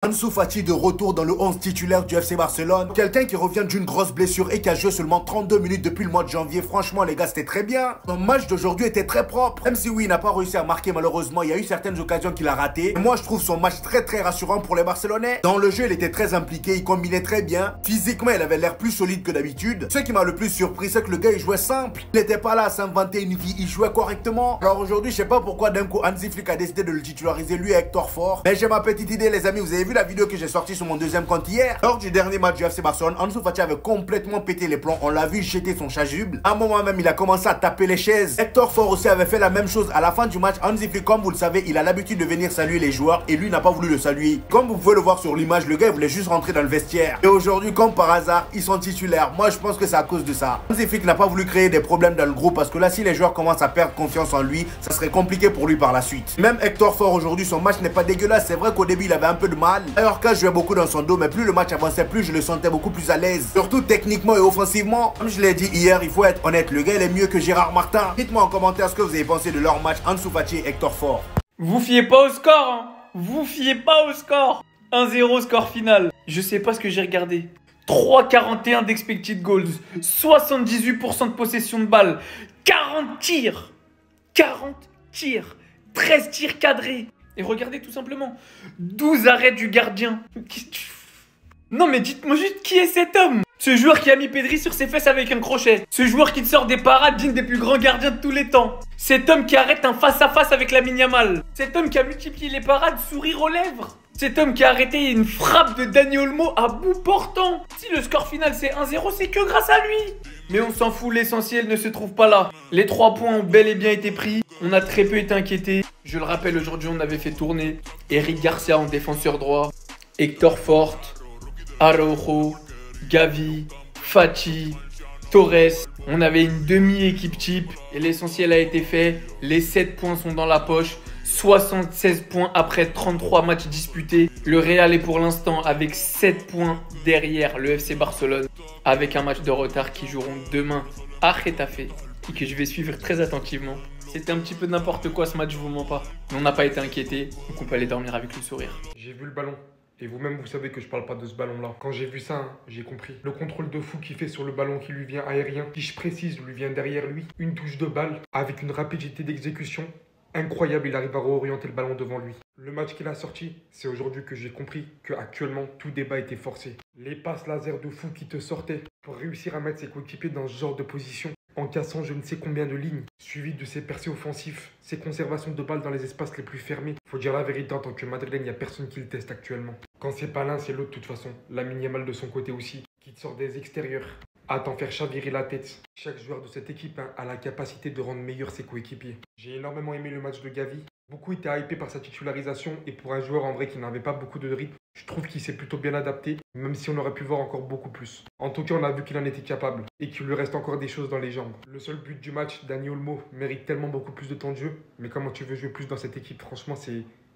Ansu Fati de retour dans le 11 titulaire du FC Barcelone. Quelqu'un qui revient d'une grosse blessure et qui a joué seulement 32 minutes depuis le mois de janvier. Franchement les gars, c'était très bien. Son match d'aujourd'hui était très propre. Même si oui, il n'a pas réussi à marquer malheureusement. Il y a eu certaines occasions qu'il a ratées. Moi je trouve son match très rassurant pour les Barcelonais. Dans le jeu il était très impliqué, il combinait très bien. Physiquement il avait l'air plus solide que d'habitude. Ce qui m'a le plus surpris c'est que le gars il jouait simple. Il n'était pas là à s'inventer une vie, il jouait correctement. Alors aujourd'hui je sais pas pourquoi d'un coup Hansi Flick a décidé de le titulariser lui et Hector Ford. Mais j'ai ma petite idée les amis, vous avez vu la vidéo que j'ai sortie sur mon deuxième compte hier. Lors du dernier match du FC Barcelone, Ansu Fati avait complètement pété les plombs. On l'a vu jeter son chasuble. À un moment même, il a commencé à taper les chaises. Hector Ford aussi avait fait la même chose à la fin du match. Hansi Flick, comme vous le savez, il a l'habitude de venir saluer les joueurs et lui n'a pas voulu le saluer. Comme vous pouvez le voir sur l'image, le gars il voulait juste rentrer dans le vestiaire. Et aujourd'hui, comme par hasard, ils sont titulaires. Moi, je pense que c'est à cause de ça. Hansi Flick n'a pas voulu créer des problèmes dans le groupe parce que là, si les joueurs commencent à perdre confiance en lui, ça serait compliqué pour lui par la suite. Même Hector Ford aujourd'hui, son match n'est pas dégueulasse. C'est vrai qu'au début, il avait un peu de mal. D'ailleurs, quand je jouais beaucoup dans son dos, mais plus le match avançait, plus je le sentais beaucoup plus à l'aise. Surtout techniquement et offensivement. Comme je l'ai dit hier, il faut être honnête, le gars il est mieux que Gérard Martin. Dites-moi en commentaire ce que vous avez pensé de leur match Ansu Fati et Hector Ford. Vous fiez pas au score, hein. Vous fiez pas au score. 1-0 score final. Je sais pas ce que j'ai regardé. 3,41 d'expected goals, 78% de possession de balle, 40 tirs, 13 tirs cadrés. Et regardez tout simplement, 12 arrêts du gardien. Non mais dites-moi juste qui est cet homme? Ce joueur qui a mis Pedri sur ses fesses avec un crochet. Ce joueur qui te sort des parades dignes des plus grands gardiens de tous les temps. Cet homme qui arrête un face-à-face avec Lamine Yamal. Cet homme qui a multiplié les parades, sourire aux lèvres. Cet homme qui a arrêté une frappe de Dani Olmo à bout portant. Si le score final c'est 1-0, c'est que grâce à lui. Mais on s'en fout, l'essentiel ne se trouve pas là. Les 3 points ont bel et bien été pris. On a très peu été inquiétés. Je le rappelle, aujourd'hui on avait fait tourner Eric Garcia en défenseur droit, Hector Ford, Araujo, Gavi, Fati, Torres. On avait une demi-équipe type et l'essentiel a été fait. Les 7 points sont dans la poche. 76 points après 33 matchs disputés. Le Real est pour l'instant avec 7 points derrière le FC Barcelone, avec un match de retard qui joueront demain à Getafe et que je vais suivre très attentivement. C'était un petit peu n'importe quoi ce match, je vous mens pas. Mais on n'a pas été inquiétés, donc on peut aller dormir avec le sourire. J'ai vu le ballon. Et vous-même, vous savez que je parle pas de ce ballon-là. Quand j'ai vu ça, hein, j'ai compris. Le contrôle de fou qu'il fait sur le ballon qui lui vient aérien, qui je précise, lui vient derrière lui. Une touche de balle avec une rapidité d'exécution incroyable, il arrive à réorienter le ballon devant lui. Le match qu'il a sorti, c'est aujourd'hui que j'ai compris qu'actuellement, tout débat était forcé. Les passes laser de fou qui te sortaient pour réussir à mettre ses coéquipiers dans ce genre de position, en cassant je ne sais combien de lignes, suivi de ses percées offensifs, ses conservations de balles dans les espaces les plus fermés. Faut dire la vérité, en tant que Madrilène, il n'y a personne qui le teste actuellement. Quand c'est pas l'un, c'est l'autre de toute façon. Lamine Yamal de son côté aussi, qui te sort des extérieurs, à t'en faire chavirer la tête. Chaque joueur de cette équipe a la capacité de rendre meilleur ses coéquipiers. J'ai énormément aimé le match de Gavi. Beaucoup étaient hypés par sa titularisation et pour un joueur en vrai qui n'avait pas beaucoup de rythme, je trouve qu'il s'est plutôt bien adapté, même si on aurait pu voir encore beaucoup plus. En tout cas, on a vu qu'il en était capable et qu'il lui reste encore des choses dans les jambes. Le seul but du match, Dani Olmo, mérite tellement beaucoup plus de temps de jeu, mais comment tu veux jouer plus dans cette équipe? Franchement,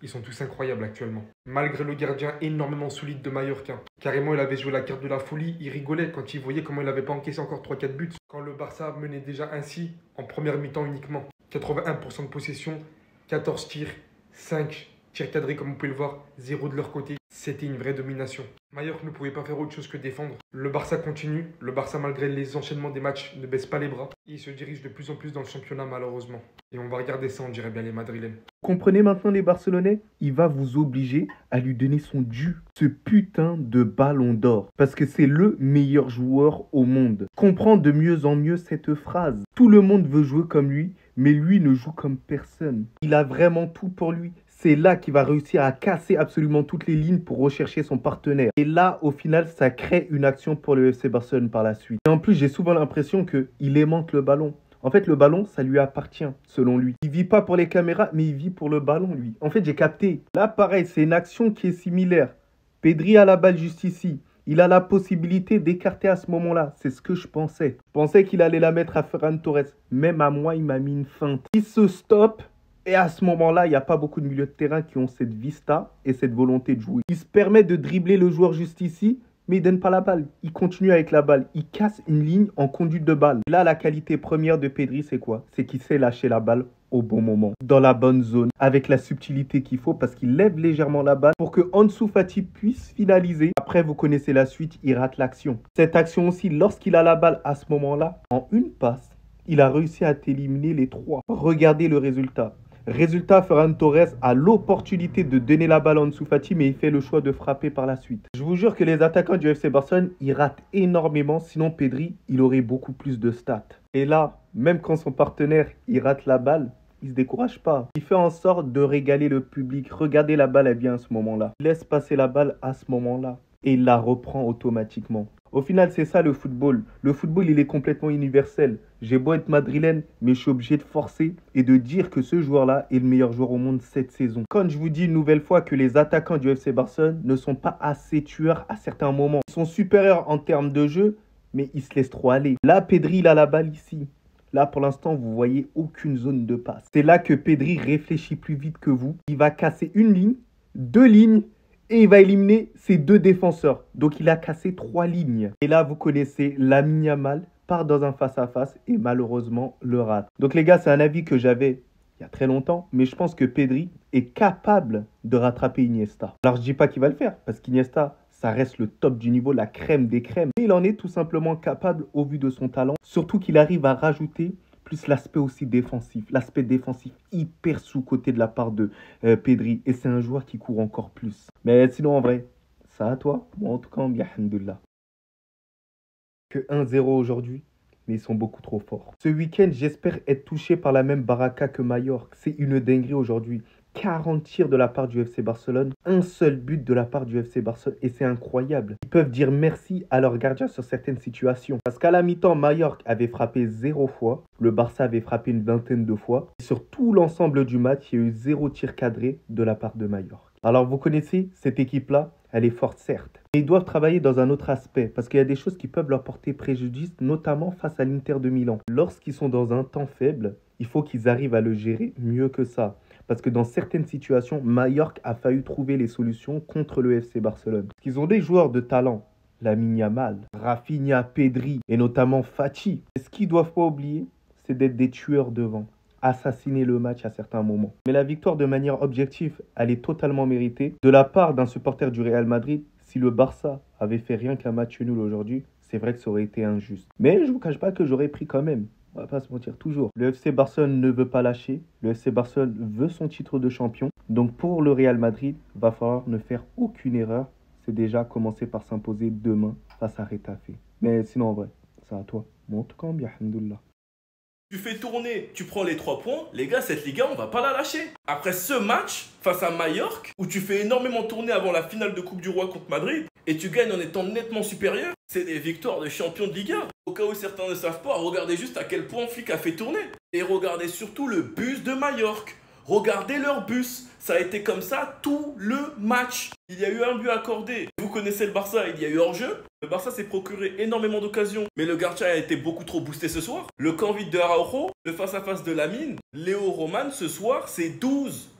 ils sont tous incroyables actuellement. Malgré le gardien énormément solide de Mallorca. Carrément, il avait joué la carte de la folie. Il rigolait quand il voyait comment il n'avait pas encaissé encore 3-4 buts. Quand le Barça menait déjà ainsi, en première mi-temps uniquement. 81% de possession, 14 tirs, 5 tirs cadrés comme vous pouvez le voir, 0 de leur côté. C'était une vraie domination. Mallorca ne pouvait pas faire autre chose que défendre. Le Barça continue. Le Barça, malgré les enchaînements des matchs, ne baisse pas les bras. Il se dirige de plus en plus dans le championnat, malheureusement. Et on va regarder ça, on dirait bien les Madrilènes. Comprenez maintenant les Barcelonais? Il va vous obliger à lui donner son dû. Ce putain de ballon d'or. Parce que c'est le meilleur joueur au monde. Comprends de mieux en mieux cette phrase. Tout le monde veut jouer comme lui, mais lui ne joue comme personne. Il a vraiment tout pour lui. C'est là qu'il va réussir à casser absolument toutes les lignes pour rechercher son partenaire. Et là, au final, ça crée une action pour le FC Barcelone par la suite. Et en plus, j'ai souvent l'impression qu'il aimante le ballon. En fait, le ballon, ça lui appartient, selon lui. Il vit pas pour les caméras, mais il vit pour le ballon, lui. En fait, j'ai capté. Là, pareil, c'est une action qui est similaire. Pedri a la balle juste ici. Il a la possibilité d'écarter à ce moment-là. C'est ce que je pensais. Je pensais qu'il allait la mettre à Ferran Torres. Même à moi, il m'a mis une feinte. Il se stoppe. Et à ce moment-là, il n'y a pas beaucoup de milieux de terrain qui ont cette vista et cette volonté de jouer. Il se permet de dribbler le joueur juste ici, mais il ne donne pas la balle. Il continue avec la balle. Il casse une ligne en conduite de balle. Là, la qualité première de Pedri, c'est quoi? C'est qu'il sait lâcher la balle au bon moment, dans la bonne zone, avec la subtilité qu'il faut parce qu'il lève légèrement la balle pour que Ansu Fati puisse finaliser. Après, vous connaissez la suite, il rate l'action. Cette action aussi, lorsqu'il a la balle à ce moment-là, en une passe, il a réussi à éliminer les 3. Regardez le résultat. Résultat, Ferran Torres a l'opportunité de donner la balle à Ansu Fati, mais il fait le choix de frapper par la suite. Je vous jure que les attaquants du FC Barcelone, ils ratent énormément. Sinon, Pedri, il aurait beaucoup plus de stats. Et là, même quand son partenaire, il rate la balle, il se décourage pas. Il fait en sorte de régaler le public. Regardez, la balle est bien à ce moment-là. Il laisse passer la balle à ce moment-là. Et il la reprend automatiquement. Au final, c'est ça le football. Le football, il est complètement universel. J'ai beau être madrilène, mais je suis obligé de forcer et de dire que ce joueur-là est le meilleur joueur au monde cette saison. Quand je vous dis une nouvelle fois que les attaquants du FC Barcelone ne sont pas assez tueurs à certains moments. Ils sont supérieurs en termes de jeu, mais ils se laissent trop aller. Là, Pedri, il a la balle ici. Là, pour l'instant, vous voyez aucune zone de passe. C'est là que Pedri réfléchit plus vite que vous. Il va casser une ligne, 2 lignes, et il va éliminer ses 2 défenseurs. Donc, il a cassé 3 lignes. Et là, vous connaissez, Lamine Yamal part dans un face-à-face et malheureusement le rate. Donc, les gars, c'est un avis que j'avais il y a très longtemps. Mais je pense que Pedri est capable de rattraper Iniesta. Alors, je ne dis pas qu'il va le faire parce qu'Iniesta, ça reste le top du niveau, la crème des crèmes. Mais il en est tout simplement capable au vu de son talent. Surtout qu'il arrive à rajouter plus l'aspect aussi défensif. L'aspect défensif hyper sous-côté de la part de Pedri. Et c'est un joueur qui court encore plus. Mais sinon, en vrai, ça à toi. Moi, en tout cas, bien, alhamdoulilah. Que 1-0 aujourd'hui, mais ils sont beaucoup trop forts. Ce week-end, j'espère être touché par la même baraka que Mallorca. C'est une dinguerie aujourd'hui. 40 tirs de la part du FC Barcelone, un seul but de la part du FC Barcelone et c'est incroyable. Ils peuvent dire merci à leur gardien sur certaines situations. Parce qu'à la mi-temps, Mallorca avait frappé 0 fois, le Barça avait frappé une vingtaine de fois. Et sur tout l'ensemble du match, il y a eu 0 tir cadré de la part de Mallorca. Alors vous connaissez, cette équipe-là, elle est forte certes. Mais ils doivent travailler dans un autre aspect parce qu'il y a des choses qui peuvent leur porter préjudice, notamment face à l'Inter de Milan. Lorsqu'ils sont dans un temps faible, il faut qu'ils arrivent à le gérer mieux que ça. Parce que dans certaines situations, Mallorca a failli trouver les solutions contre le FC Barcelone. Parce qu'ils ont des joueurs de talent, Lamine Yamal, Rafinha, Pedri et notamment Fati. Et ce qu'ils ne doivent pas oublier, c'est d'être des tueurs devant, assassiner le match à certains moments. Mais la victoire de manière objective, elle est totalement méritée. De la part d'un supporter du Real Madrid, si le Barça avait fait rien qu'un match nul aujourd'hui, c'est vrai que ça aurait été injuste. Mais je ne vous cache pas que j'aurais pris quand même. On va pas se mentir, toujours. Le FC Barcelone ne veut pas lâcher. Le FC Barcelone veut son titre de champion. Donc pour le Real Madrid, va falloir ne faire aucune erreur. C'est déjà commencer par s'imposer demain face à Retafe. Mais sinon, en vrai, c'est à toi. Bon, en tout cas, bien, alhamdoulilah. Tu fais tourner, tu prends les 3 points. Les gars, cette Liga, on va pas la lâcher. Après ce match, face à Mallorca, où tu fais énormément tourner avant la finale de Coupe du Roi contre Madrid, et tu gagnes en étant nettement supérieur, c'est des victoires de champion de Liga. Au cas où certains ne savent pas, regardez juste à quel point Flick a fait tourner. Et regardez surtout le bus de Mallorca. Regardez leur bus. Ça a été comme ça tout le match. Il y a eu un but accordé. Vous connaissez le Barça, il y a eu hors-jeu. Le Barça s'est procuré énormément d'occasions. Mais le gardien a été beaucoup trop boosté ce soir. Le camp vide de Araujo, le face-à-face de Lamine, Léo Roman, ce soir, c'est 12.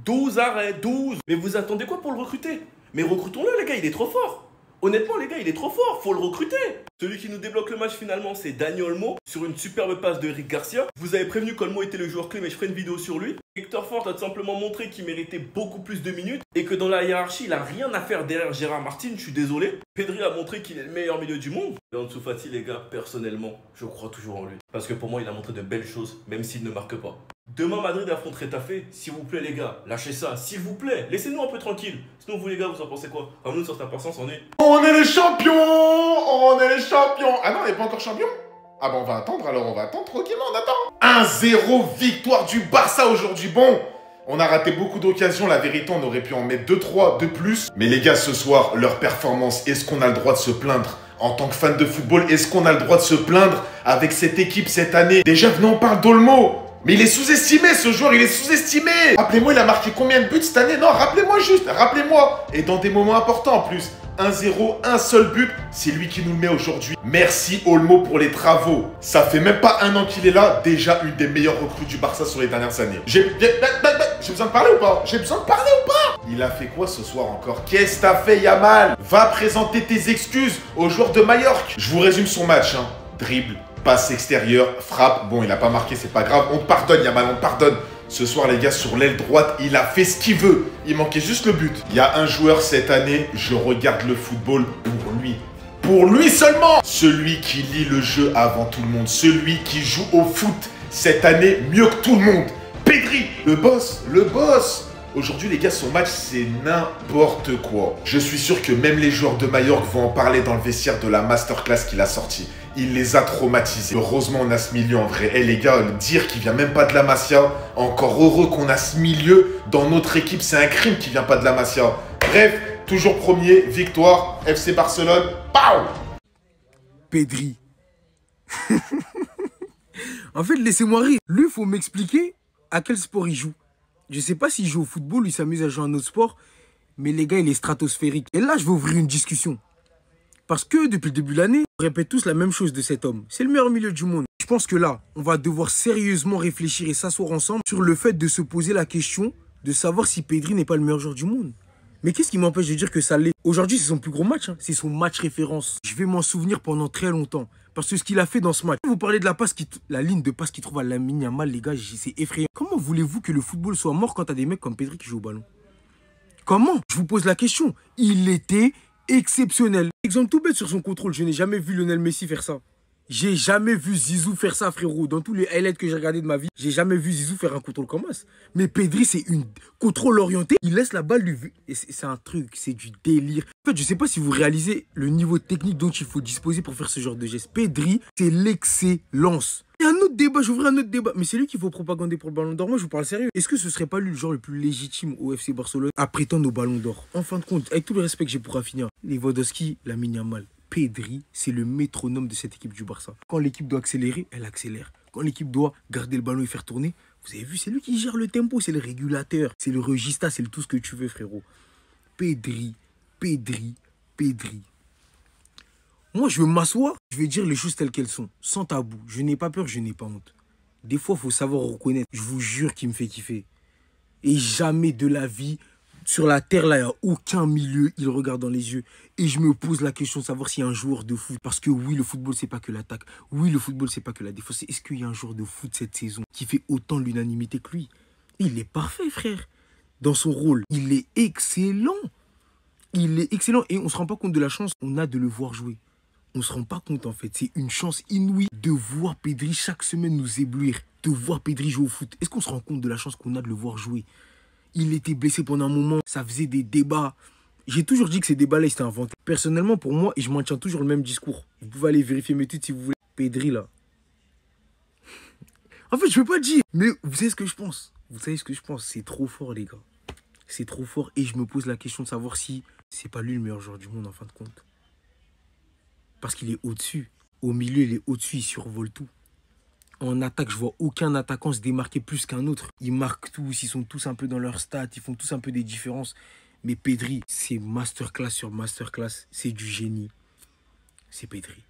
12 arrêts, 12. Mais vous attendez quoi pour le recruter? Mais recrutons-le, les gars, il est trop fort. Honnêtement, les gars, il est trop fort, faut le recruter. Celui qui nous débloque le match finalement, c'est Dani Olmo sur une superbe passe de Eric Garcia. Vous avez prévenu qu'Olmo était le joueur clé, mais je ferai une vidéo sur lui. Hector Fort a tout simplement montré qu'il méritait beaucoup plus de minutes et que dans la hiérarchie, il a rien à faire derrière Gérard Martin, je suis désolé. Pedri a montré qu'il est le meilleur milieu du monde. Et Ansu Fati, les gars, personnellement, je crois toujours en lui. Parce que pour moi, il a montré de belles choses, même s'il ne marque pas. Demain, Madrid affronte Retafe. S'il vous plaît, les gars, lâchez ça. S'il vous plaît, laissez-nous un peu tranquille. Sinon, vous, les gars, vous en pensez quoi? Ramenez-nous sur cette personne, on est. On est les champions! On est les champions! Ah non, on n'est pas encore champion? Ah bah on va attendre alors, on va attendre tranquillement, on attend. 1-0 victoire du Barça aujourd'hui. Bon, on a raté beaucoup d'occasions, la vérité, on aurait pu en mettre 2-3 de plus. Mais les gars, ce soir, leur performance, est-ce qu'on a le droit de se plaindre? En tant que fan de football, est-ce qu'on a le droit de se plaindre avec cette équipe cette année? Déjà, venez, on parle d'Olmo. Mais il est sous-estimé, ce joueur, il est sous-estimé. Rappelez-moi, il a marqué combien de buts cette année? Non, rappelez-moi juste, rappelez-moi. Et dans des moments importants en plus. 1-0, un seul but, c'est lui qui nous le met aujourd'hui. Merci Olmo pour les travaux. Ça fait même pas un an qu'il est là, déjà une des meilleures recrues du Barça sur les dernières années. J'ai besoin de parler ou pas? J'ai besoin de parler ou pas? Il a fait quoi ce soir encore? Qu'est-ce que t'as fait Yamal? Va présenter tes excuses aux joueurs de Mallorca. Je vous résume son match, hein. Dribble, passe extérieure, frappe. Bon, il a pas marqué, c'est pas grave. On te pardonne Yamal, on te pardonne. Ce soir, les gars, sur l'aile droite, il a fait ce qu'il veut. Il manquait juste le but. Il y a un joueur cette année, je regarde le football pour lui. Pour lui seulement. Celui qui lit le jeu avant tout le monde. Celui qui joue au foot cette année mieux que tout le monde. Pedri, le boss, le boss. Aujourd'hui, les gars, son match, c'est n'importe quoi. Je suis sûr que même les joueurs de Majorque vont en parler dans le vestiaire de la masterclass qu'il a sorti. Il les a traumatisés. Heureusement, on a ce milieu en vrai. Eh les gars, dire qu'il vient même pas de la Masia, encore heureux qu'on a ce milieu dans notre équipe. C'est un crime qu'il vient pas de la Masia. Bref, toujours premier, victoire, FC Barcelone. Pow! Pedri. En fait, laissez-moi rire. Lui, il faut m'expliquer à quel sport il joue. Je sais pas s'il joue au football ou il s'amuse à jouer à un autre sport, mais les gars, il est stratosphérique. Et là, je vais ouvrir une discussion. Parce que depuis le début de l'année, on répète tous la même chose de cet homme. C'est le meilleur milieu du monde. Je pense que là, on va devoir sérieusement réfléchir et s'asseoir ensemble sur le fait de se poser la question de savoir si Pedri n'est pas le meilleur joueur du monde. Mais qu'est-ce qui m'empêche de dire que ça l'est? Aujourd'hui, c'est son plus gros match. C'est son match référence. Je vais m'en souvenir pendant très longtemps. Parce que ce qu'il a fait dans ce match, vous parlez de la ligne de passe qu'il trouve à Lamine Yamal, les gars, c'est effrayant. Comment voulez-vous que le football soit mort quand t'as des mecs comme Pedri qui jouent au ballon? Comment? Je vous pose la question. Il était exceptionnel. Exemple tout bête sur son contrôle, je n'ai jamais vu Lionel Messi faire ça. J'ai jamais vu Zizou faire ça, frérot. Dans tous les highlights que j'ai regardés de ma vie, j'ai jamais vu Zizou faire un contrôle comme ça. Mais Pedri, c'est une contrôle orienté. Il laisse la balle lui. C'est un truc, c'est du délire. En fait, je sais pas si vous réalisez le niveau technique dont il faut disposer pour faire ce genre de geste. Pedri, c'est l'excellence. Il y a un autre débat, j'ouvrirai un autre débat. Mais c'est lui qu'il faut propagander pour le Ballon d'Or. Moi, je vous parle sérieux. Est-ce que ce serait pas lui le joueur le plus légitime au FC Barcelone à prétendre au Ballon d'Or? En fin de compte, avec tout le respect que j'ai pour Rafinha, Lewandowski, Lamine Yamal, Pedri, c'est le métronome de cette équipe du Barça. Quand l'équipe doit accélérer, elle accélère. Quand l'équipe doit garder le ballon et faire tourner, vous avez vu, c'est lui qui gère le tempo, c'est le régulateur, c'est le regista, c'est le tout ce que tu veux, frérot. Pedri, Pedri, Pedri. Moi, je veux m'asseoir, je vais dire les choses telles qu'elles sont, sans tabou. Je n'ai pas peur, je n'ai pas honte. Des fois, il faut savoir reconnaître. Je vous jure qu'il me fait kiffer. Et jamais de la vie, sur la terre, là, il n'y a aucun milieu, il regarde dans les yeux. Et je me pose la question de savoir s'il y a un joueur de foot. Parce que oui, le football, c'est pas que l'attaque. Oui, le football, c'est pas que la défense. Est-ce qu'il y a un joueur de foot cette saison qui fait autant l'unanimité que lui? Il est parfait, frère. Dans son rôle, il est excellent. Il est excellent. Et on ne se rend pas compte de la chance qu'on a de le voir jouer. On ne se rend pas compte, en fait. C'est une chance inouïe de voir Pedri chaque semaine nous éblouir. De voir Pedri jouer au foot. Est-ce qu'on se rend compte de la chance qu'on a de le voir jouer? Il était blessé pendant un moment, ça faisait des débats. J'ai toujours dit que ces débats-là, ils étaient inventés. Personnellement, pour moi, et je maintiens toujours le même discours. Vous pouvez aller vérifier mes tweets si vous voulez. Pedri, là. En fait, je ne peux pas dire. Mais vous savez ce que je pense? Vous savez ce que je pense? C'est trop fort, les gars. C'est trop fort. Et je me pose la question de savoir si c'est pas lui le meilleur joueur du monde, en fin de compte. Parce qu'il est au-dessus. Au milieu, il est au-dessus, il survole tout. En attaque, je vois aucun attaquant se démarquer plus qu'un autre. Ils marquent tous, ils sont tous un peu dans leur stats, ils font tous un peu des différences. Mais Pedri, c'est masterclass sur masterclass. C'est du génie. C'est Pedri.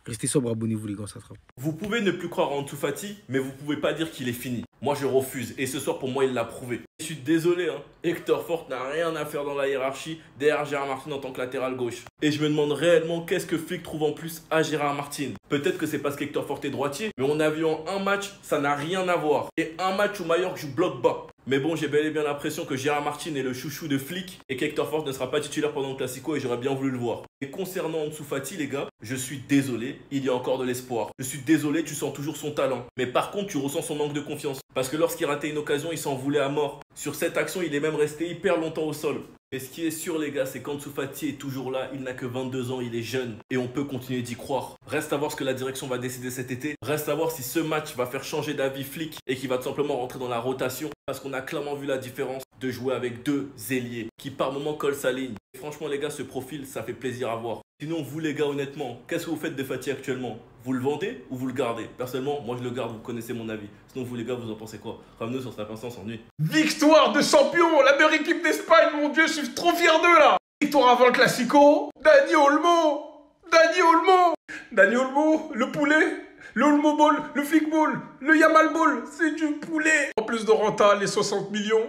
Restez sobre, abonnez-vous les gars, ça attrape. Vous pouvez ne plus croire en Ansu Fati, mais vous pouvez pas dire qu'il est fini. Moi, je refuse. Et ce soir, pour moi, il l'a prouvé. Je suis désolé, hein. Hector Fort n'a rien à faire dans la hiérarchie derrière Gérard Martin en tant que latéral gauche. Et je me demande réellement qu'est-ce que Flick trouve en plus à Gérard Martin. Peut-être que c'est parce qu'Hector Fort est droitier, mais on a vu en un match, ça n'a rien à voir. Et un match où Majorque joue bloc bas. Mais bon, j'ai bel et bien l'impression que Gérard Martin est le chouchou de Flick et qu'Hector Fort ne sera pas titulaire pendant le Classico et j'aurais bien voulu le voir. Et concernant Ansu Fati, les gars, je suis désolé, il y a encore de l'espoir. Je suis désolé, tu sens toujours son talent. Mais par contre, tu ressens son manque de confiance. Parce que lorsqu'il ratait une occasion, il s'en voulait à mort. Sur cette action, il est même resté hyper longtemps au sol. Mais ce qui est sûr, les gars, c'est qu'Ansu Fati est toujours là. Il n'a que 22 ans, il est jeune. Et on peut continuer d'y croire. Reste à voir ce que la direction va décider cet été. Reste à voir si ce match va faire changer d'avis Flick et qu'il va tout simplement rentrer dans la rotation. Parce qu'on a clairement vu la différence de jouer avec deux ailiers qui par moment collent sa ligne. Et franchement, les gars, ce profil, ça fait plaisir à voir. Sinon, vous les gars, honnêtement, qu'est-ce que vous faites de Fati actuellement? Vous le vendez ou vous le gardez? Personnellement, moi je le garde, vous connaissez mon avis. Sinon, vous les gars, vous en pensez quoi? Ramenez sur Snap Instant, s'ennuie. Victoire de champion, la meilleure équipe d'Espagne, mon Dieu, je suis trop fier d'eux là. Victoire avant le Classico, Dani Olmo, Dani Olmo, Dani Olmo, le poulet, le Olmo Ball, le Flick Ball, le Yamal Ball, c'est du poulet. En plus de renta, les 60 millions.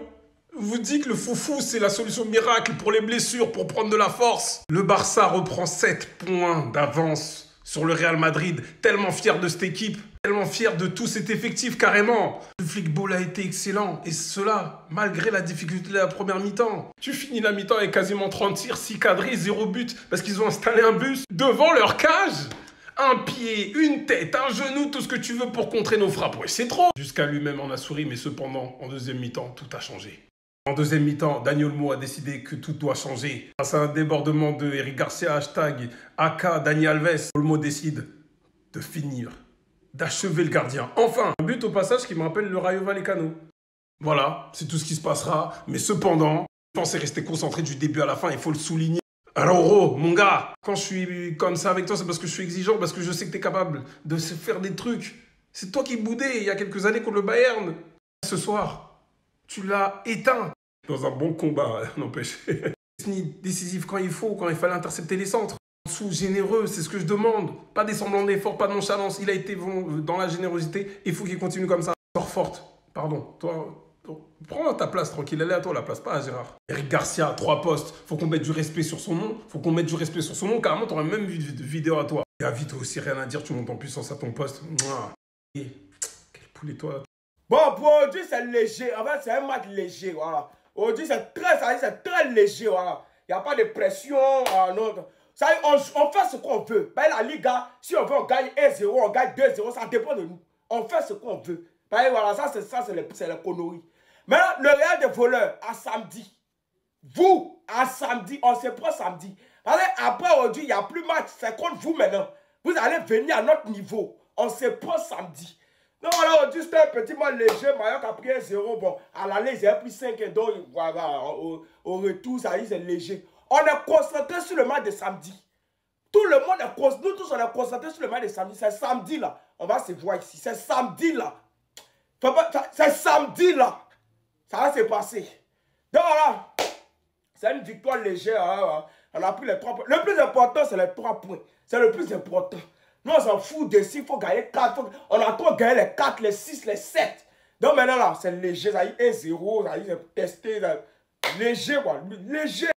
Vous dites que le foufou, c'est la solution miracle pour les blessures, pour prendre de la force. Le Barça reprend 7 points d'avance sur le Real Madrid. Tellement fier de cette équipe, tellement fier de tout cet effectif carrément. flickball a été excellent. Et cela, malgré la difficulté de la première mi-temps. Tu finis la mi-temps avec quasiment 30 tirs, 6 cadrés, 0 but. Parce qu'ils ont installé un bus devant leur cage. Un pied, une tête, un genou, tout ce que tu veux pour contrer nos frappes. Ouais, c'est trop. Jusqu'à lui-même en a souri, mais cependant, en deuxième mi-temps, tout a changé. En deuxième mi-temps, Dani Olmo a décidé que tout doit changer. Grâce à un débordement de Eric Garcia, hashtag AK Dani Alves, Olmo décide de finir, d'achever le gardien. Enfin, un but au passage qui me rappelle le Rayo Vallecano. Voilà, c'est tout ce qui se passera. Mais cependant, je pense rester concentré du début à la fin, il faut le souligner. Alors, mon gars, quand je suis comme ça avec toi, c'est parce que je suis exigeant, parce que je sais que tu es capable de se faire des trucs. C'est toi qui boudais il y a quelques années contre le Bayern. Ce soir, tu l'as éteint. Dans un bon combat, n'empêche. Décisif quand il faut, quand il fallait intercepter les centres. Sous généreux, c'est ce que je demande. Pas des semblants d'effort, pas de nonchalance. Il a été bon dans la générosité. Il faut qu'il continue comme ça. Sors forte. Pardon, toi, prends ta place tranquille. Elle est à toi la place, pas à Gérard. Eric Garcia, 3 postes. Faut qu'on mette du respect sur son nom. Faut qu'on mette du respect sur son nom. Carrément, t'aurais même vu de vidéo à toi. Gavi, toi aussi, rien à dire. Tu montes en puissance à ton poste. Et quel poulet, toi. Bon, pour aujourd'hui, c'est léger. En fait, c'est un match léger, voilà. Aujourd'hui, c'est très léger, voilà. Il n'y a pas de pression, non. Ça, on fait ce qu'on veut. Ben, la Liga, si on veut, on gagne 1-0, on gagne 2-0, ça dépend de nous. On fait ce qu'on veut. Ben, voilà, ça, c'est la connerie. Maintenant, le Real des voleurs, à samedi. Vous, à samedi, on se prend samedi. Parce qu'après, aujourd'hui, il n'y a plus match. C'est contre vous maintenant. Vous allez venir à notre niveau. On se prend samedi. Donc voilà, aujourd'hui c'était un petit match léger. Mallorca a pris 1-0. Bon, à l'aller, ils avaient pris 5 et donc voilà, au retour, ça y est, c'est léger. On est concentré sur le match de samedi. Tout le monde est concentré, nous tous on est concentrés sur le match de samedi. C'est samedi là. On va se voir ici. C'est samedi là. C'est samedi là. Ça va se passer. Donc voilà, c'est une victoire légère. Hein. On a pris les 3 points. Le plus important, c'est les 3 points. C'est le plus important. Nous, on s'en fout de s'il faut gagner 4. On a trop gagné les 4, les 6, les 7. Donc maintenant, là, c'est léger. Ça y est, 1-0. Ça y est, c'est testé. Léger, quoi. Léger.